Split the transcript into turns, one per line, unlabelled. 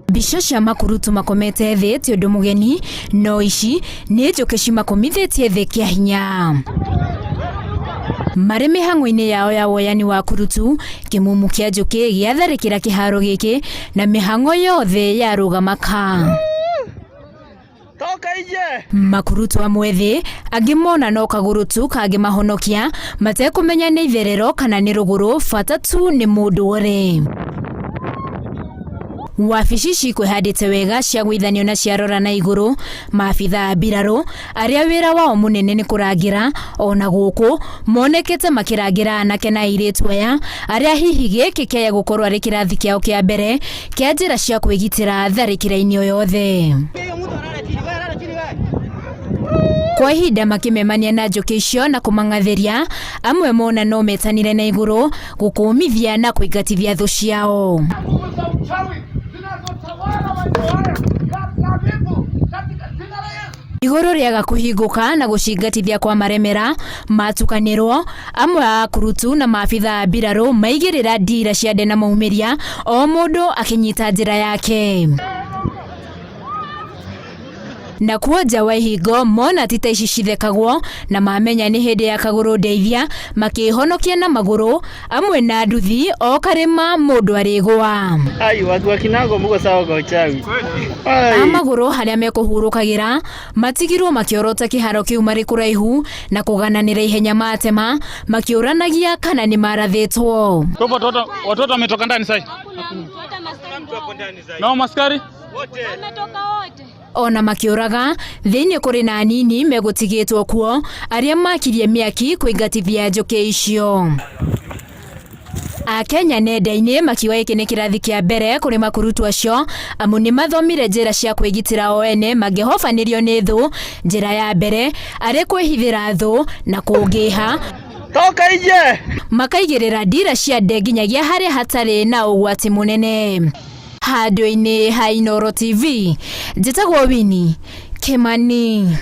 Mbica cia makurutu makomete thĩ ti ũndũ mũgeni, no ici nĩ njũkĩ cimakomithĩtie thĩ kĩa hinya. Marĩ mĩhang'o-inĩ yao ya woyani wa kurutu, kĩmumu kĩa njũkĩ gĩatharĩkĩra kĩharo gĩkĩ na mĩhang'o yothe yarũgamaka. Makurutu amwe thĩ, angĩ mona no kagũrũ tu kangĩmahonokia, matekũmenya nĩ itherero kana nĩ rũgũrũ, bata tu nĩ mũndũ ũrĩ. Wabici cikwĩhandĩte wega cia gũithanio na ciarora na igũrũ, maabitha a mbirarũ arĩa wĩra wao mũnene nĩ kũrangĩra, ona gũkũ monekete makĩrangĩra anake na airĩtu aya arĩa hihi gĩkĩ kĩaya gũkorwo arĩ kĩrathi kĩao kĩa mbere kĩa njĩra cia kwĩgitĩra tharĩkĩra-inĩ o yothe. Kwa ihinda makĩmemania na njũkĩ icio na kũmang'athĩria, amwe mona no metanire na igũrũ gũkũmithia na kũingatithia thũ ciao. Igũrũ rĩaga kũhingũka na gũcingatithia kwa maremera matukanĩrwo, amwe a kurutu na maabitha a mbirarũ maigĩrĩra ndira cia nde na maumĩria, o mũndũ akĩnyita njĩra yake. Na kuonja wa ihingo mona tita ici cithekagwo na mamenya nĩ hĩndĩ ya kagũrũ ndeithia, makĩhonokia na magũrũ, amwe na nduthi o karĩma mũndũ arĩgwa.
Watu wa Kinango mko sawa kwa uchawi.
Amagũrũ harĩa mekũhurũkagĩra matigirwo makĩorota kĩharo kĩu marĩ kũraihu na kũgananĩra ihenya matema, makĩũranagia kana nĩ marathĩtwo.
Watoto wametoka ndani sasa. Na maskari
wote wametoka wote.
Ona makĩũraga thĩinĩ kũrĩ na anini megũtigĩtwo kuo arĩa makirie mĩaki kũingatithia njũkĩ icio. Akenya nenda-inĩ makiuga gĩkĩ nĩ kĩrathi kĩa mbere kũrĩ makurutu acio, amu nĩ mathomire njĩra cia kwĩgitĩra o ene mangĩhobanĩrio nĩ thũ. Njĩra ya mbere arĩ kwĩhithĩra thũ na kũngĩha
toka ije,
makaigĩrĩra ndira cia nde nginyagia harĩa hatarĩ na ũgwati mũnene. Handũ-inĩ ha Inooro TV, njĩtagwo Winnie Kimani.